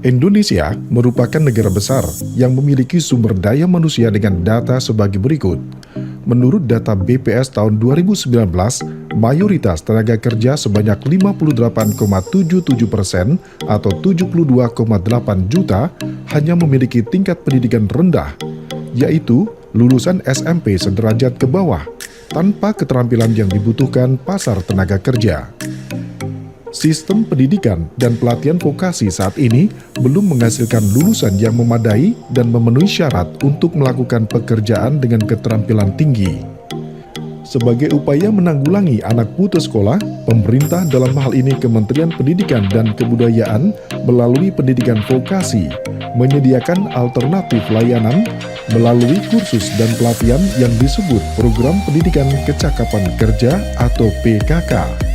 Indonesia merupakan negara besar yang memiliki sumber daya manusia dengan data sebagai berikut. Menurut data BPS tahun 2019, mayoritas tenaga kerja sebanyak 58,77% atau 72,8 juta hanya memiliki tingkat pendidikan rendah, yaitu lulusan SMP sederajat ke bawah, tanpa keterampilan yang dibutuhkan pasar tenaga kerja. Sistem pendidikan dan pelatihan vokasi saat ini belum menghasilkan lulusan yang memadai dan memenuhi syarat untuk melakukan pekerjaan dengan keterampilan tinggi. Sebagai upaya menanggulangi anak putus sekolah, pemerintah dalam hal ini Kementerian Pendidikan dan Kebudayaan melalui pendidikan vokasi menyediakan alternatif layanan melalui kursus dan pelatihan yang disebut Program Pendidikan Kecakapan Kerja atau PKK.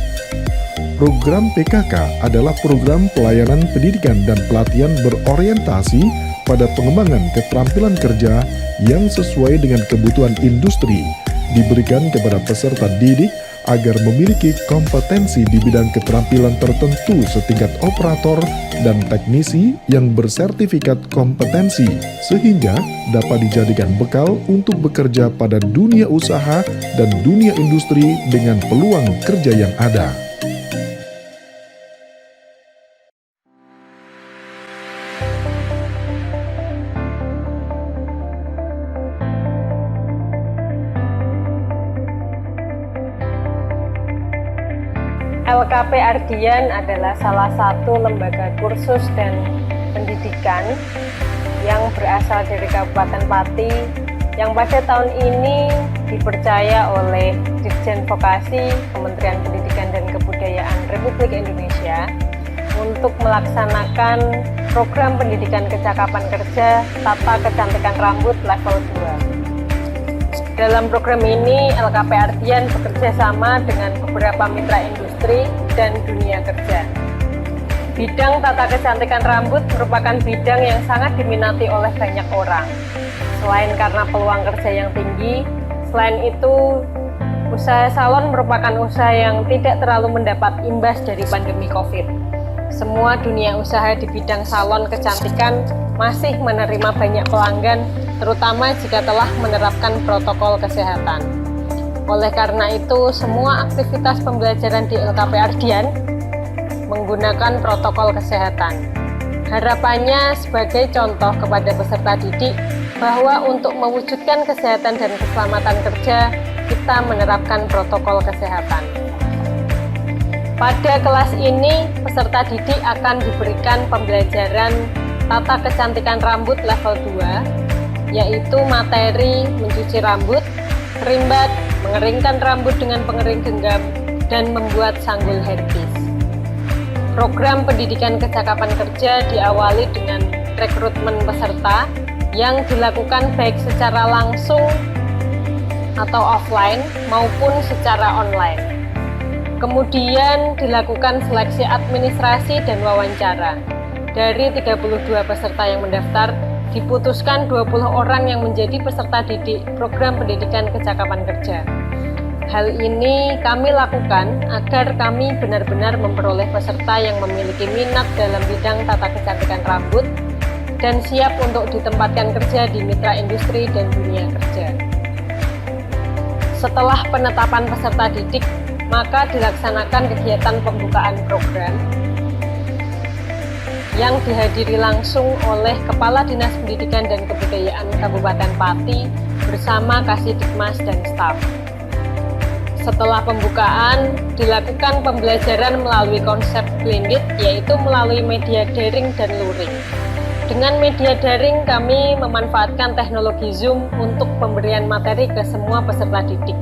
Program PKK adalah program pelayanan pendidikan dan pelatihan berorientasi pada pengembangan keterampilan kerja yang sesuai dengan kebutuhan industri, diberikan kepada peserta didik agar memiliki kompetensi di bidang keterampilan tertentu setingkat operator dan teknisi yang bersertifikat kompetensi, sehingga dapat dijadikan bekal untuk bekerja pada dunia usaha dan dunia industri dengan peluang kerja yang ada. LKP Ardian adalah salah satu lembaga kursus dan pendidikan yang berasal dari Kabupaten Pati yang pada tahun ini dipercaya oleh Dirjen Vokasi Kementerian Pendidikan dan Kebudayaan Republik Indonesia untuk melaksanakan program pendidikan kecakapan kerja Tata Kecantikan Rambut level 2. Dalam program ini, LKP Ardian bekerja sama dengan beberapa mitra industri dan dunia kerja. Bidang tata kecantikan rambut merupakan bidang yang sangat diminati oleh banyak orang. Selain karena peluang kerja yang tinggi, selain itu, usaha salon merupakan usaha yang tidak terlalu mendapat imbas dari pandemi COVID. Semua dunia usaha di bidang salon kecantikan masih menerima banyak pelanggan, terutama jika telah menerapkan protokol kesehatan. Oleh karena itu, semua aktivitas pembelajaran di LKP Ardian menggunakan protokol kesehatan. Harapannya sebagai contoh kepada peserta didik bahwa untuk mewujudkan kesehatan dan keselamatan kerja, kita menerapkan protokol kesehatan. Pada kelas ini, peserta didik akan diberikan pembelajaran tata kecantikan rambut level 2, yaitu materi mencuci rambut, kerimbat, mengeringkan rambut dengan pengering genggam, dan membuat sanggul hairpiece. Program pendidikan kecakapan kerja diawali dengan rekrutmen peserta yang dilakukan baik secara langsung atau offline maupun secara online. Kemudian dilakukan seleksi administrasi dan wawancara. Dari 32 peserta yang mendaftar, diputuskan 20 orang yang menjadi peserta didik program pendidikan kecakapan kerja. Hal ini kami lakukan agar kami benar-benar memperoleh peserta yang memiliki minat dalam bidang tata kecantikan rambut dan siap untuk ditempatkan kerja di mitra industri dan dunia kerja. Setelah penetapan peserta didik, maka dilaksanakan kegiatan pembukaan program yang dihadiri langsung oleh Kepala Dinas Pendidikan dan Kebudayaan Kabupaten Pati bersama Kasidikmas dan staf. Setelah pembukaan, dilakukan pembelajaran melalui konsep blended, yaitu melalui media daring dan luring. Dengan media daring, kami memanfaatkan teknologi Zoom untuk pemberian materi ke semua peserta didik.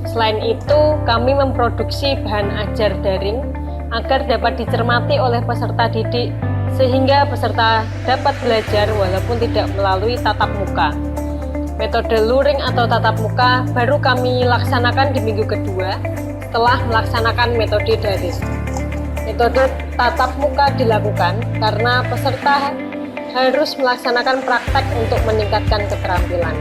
Selain itu, kami memproduksi bahan ajar daring agar dapat dicermati oleh peserta didik, sehingga peserta dapat belajar walaupun tidak melalui tatap muka. Metode luring atau tatap muka baru kami laksanakan di minggu kedua setelah melaksanakan metode daring. Metode tatap muka dilakukan karena peserta harus melaksanakan praktek untuk meningkatkan keterampilan.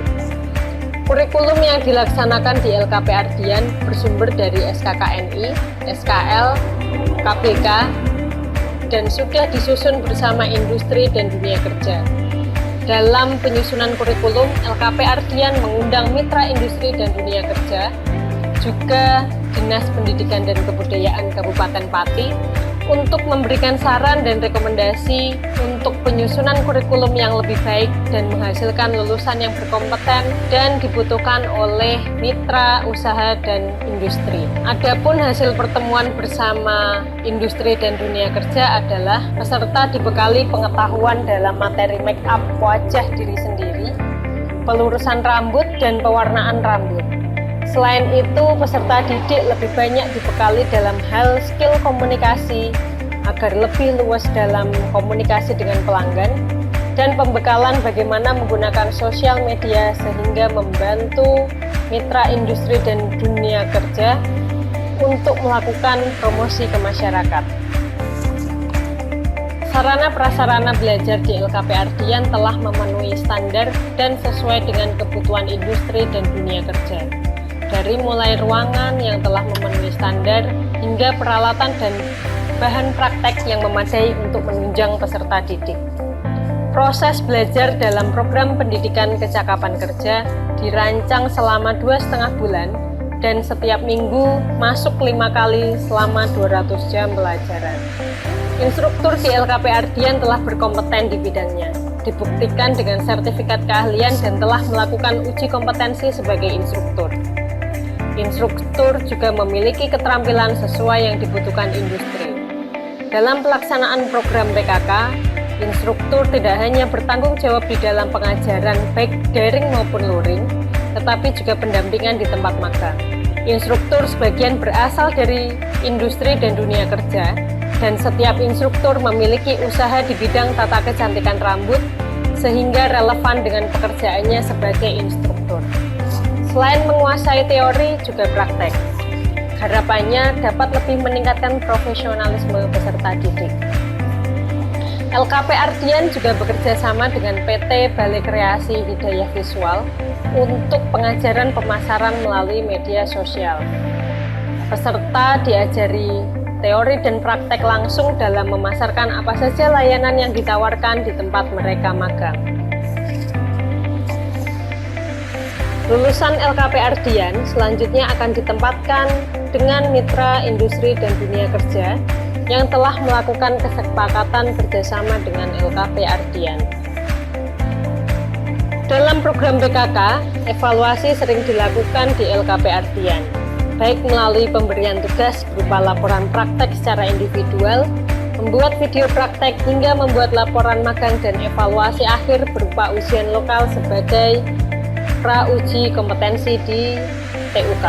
Kurikulum yang dilaksanakan di LKP Ardian bersumber dari SKKNI, SKL, KBK, dan sudah disusun bersama industri dan dunia kerja. Dalam penyusunan kurikulum, LKP Ardian mengundang mitra industri dan dunia kerja, juga Dinas Pendidikan dan Kebudayaan Kabupaten Pati, untuk memberikan saran dan rekomendasi untuk penyusunan kurikulum yang lebih baik dan menghasilkan lulusan yang berkompeten dan dibutuhkan oleh mitra usaha dan industri. Adapun hasil pertemuan bersama industri dan dunia kerja adalah peserta dibekali pengetahuan dalam materi make up wajah diri sendiri, pelurusan rambut, dan pewarnaan rambut. Selain itu, peserta didik lebih banyak dibekali dalam hal skill komunikasi agar lebih luas dalam komunikasi dengan pelanggan, dan pembekalan bagaimana menggunakan sosial media sehingga membantu mitra industri dan dunia kerja untuk melakukan promosi ke masyarakat. Sarana prasarana belajar di LKP Ardian telah memenuhi standar dan sesuai dengan kebutuhan industri dan dunia kerja. Dari mulai ruangan yang telah memenuhi standar hingga peralatan dan bahan praktek yang memadai untuk menunjang peserta didik. Proses belajar dalam program pendidikan kecakapan kerja dirancang selama 2,5 bulan dan setiap minggu masuk 5 kali selama 200 jam pelajaran. Instruktur di LKP Ardian telah berkompeten di bidangnya, dibuktikan dengan sertifikat keahlian dan telah melakukan uji kompetensi sebagai instruktur. Instruktur juga memiliki keterampilan sesuai yang dibutuhkan industri. Dalam pelaksanaan program PKK, instruktur tidak hanya bertanggung jawab di dalam pengajaran baik daring maupun luring, tetapi juga pendampingan di tempat magang. Instruktur sebagian berasal dari industri dan dunia kerja, dan setiap instruktur memiliki usaha di bidang tata kecantikan rambut, sehingga relevan dengan pekerjaannya sebagai instruktur. Selain menguasai teori, juga praktek. Harapannya dapat lebih meningkatkan profesionalisme peserta didik. LKP Ardian juga bekerja sama dengan PT Balai Kreasi Hidayah Visual untuk pengajaran pemasaran melalui media sosial. Peserta diajari teori dan praktek langsung dalam memasarkan apa saja layanan yang ditawarkan di tempat mereka magang. Lulusan LKP Ardian selanjutnya akan ditempatkan dengan mitra industri dan dunia kerja yang telah melakukan kesepakatan kerjasama dengan LKP Ardian. Dalam program PKK, evaluasi sering dilakukan di LKP Ardian, baik melalui pemberian tugas berupa laporan praktek secara individual, membuat video praktek, hingga membuat laporan magang dan evaluasi akhir berupa ujian lokal sebagai pra-uji kompetensi di TUK.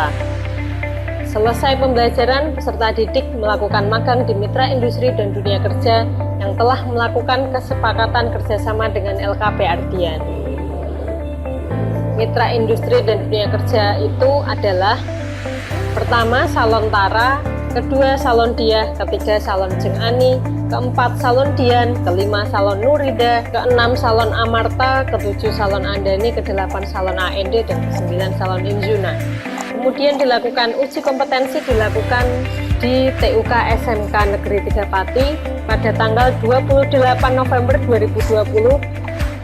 Selesai pembelajaran, peserta didik melakukan magang di mitra industri dan dunia kerja yang telah melakukan kesepakatan kerjasama dengan LKP Ardian. Mitra industri dan dunia kerja itu adalah: pertama, Salon Tara; kedua, Salon Diah; ketiga, Salon Jeng Ani; keempat, Salon Dian; kelima, Salon Nurida; keenam, Salon Amarta; ketujuh, Salon Andani; kedelapan, Salon AND; dan kesembilan, Salon Injuna. Kemudian dilakukan uji kompetensi dilakukan di TUK SMK Negeri 3 Pati pada tanggal 28 November 2020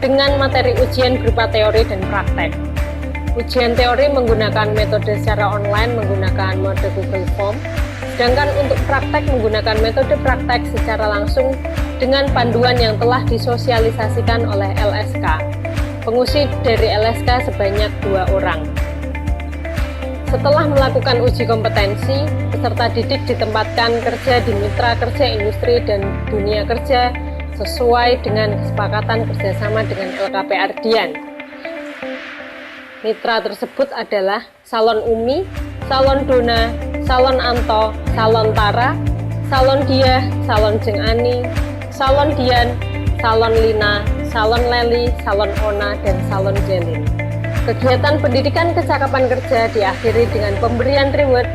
dengan materi ujian berupa teori dan praktek. Ujian teori menggunakan metode secara online menggunakan mode Google Form, sedangkan untuk praktek menggunakan metode praktek secara langsung dengan panduan yang telah disosialisasikan oleh LSK. Penguji dari LSK sebanyak 2 orang. Setelah melakukan uji kompetensi, peserta didik ditempatkan kerja di mitra kerja industri dan dunia kerja sesuai dengan kesepakatan kerjasama dengan LKP Ardian. Mitra tersebut adalah Salon Umi, Salon Dona, Salon Anto, Salon Tara, Salon Diah, Salon Jeng Ani, Salon Dian, Salon Lina, Salon Leli, Salon Ona, dan Salon Jelin. Kegiatan pendidikan kecakapan kerja diakhiri dengan pemberian reward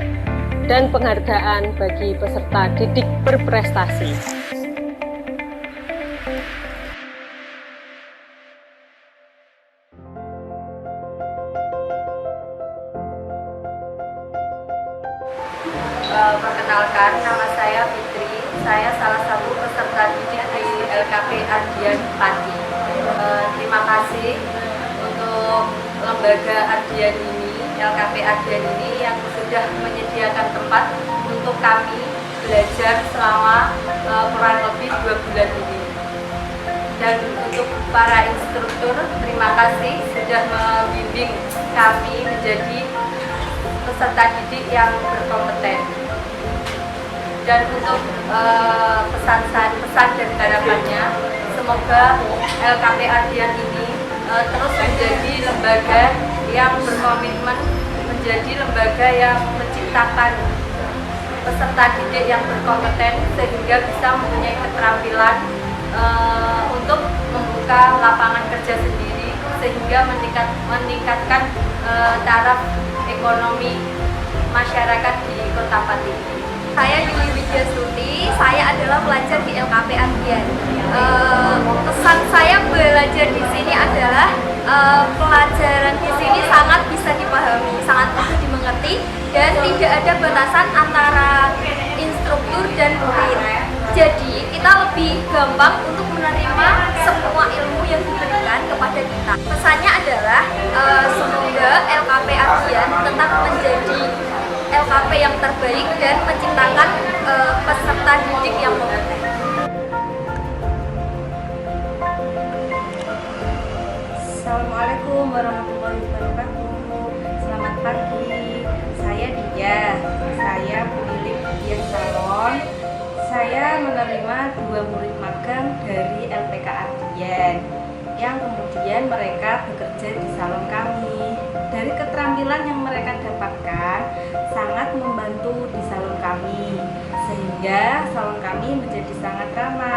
dan penghargaan bagi peserta didik berprestasi. Perkenalkan, nama saya Fitri. Saya salah satu peserta LKP Ardian Pati. Terima kasih untuk lembaga Ardian ini, LKP Ardian ini yang sudah menyediakan tempat untuk kami belajar selama kurang lebih 2 bulan ini. Dan untuk para instruktur, terima kasih sudah membimbing kami menjadi peserta didik yang berkompeten. Dan untuk pesan dan harapannya, semoga LKP Ardian ini terus menjadi lembaga yang berkomitmen, menjadi lembaga yang menciptakan peserta didik yang berkompeten sehingga bisa mempunyai keterampilan untuk membuka lapangan kerja sendiri sehingga meningkatkan taraf ekonomi masyarakat di Kota Pati ini. Saya Yuli Widyasuti, saya adalah pelajar di LKP Ardian. Pesan saya belajar di sini adalah pelajaran di sini sangat bisa dipahami, sangat mudah dimengerti, dan tidak ada batasan antara instruktur dan murid. Jadi kita lebih gampang untuk menerima semua ilmu yang diberikan kepada kita. Pesannya adalah semoga LKP Ardian tetap menjadi LKP yang terbaik dan menciptakan peserta didik yang kompeten. Assalamualaikum warahmatullahi wabarakatuh. Selamat pagi, saya Dia. Saya pemilik Dian Salon. Saya menerima 2 murid magang dari LPK Ardian yang kemudian mereka bekerja di salon kami. Dari keterampilan yang mereka dapatkan sangat membantu di salon kami, sehingga salon kami menjadi sangat ramah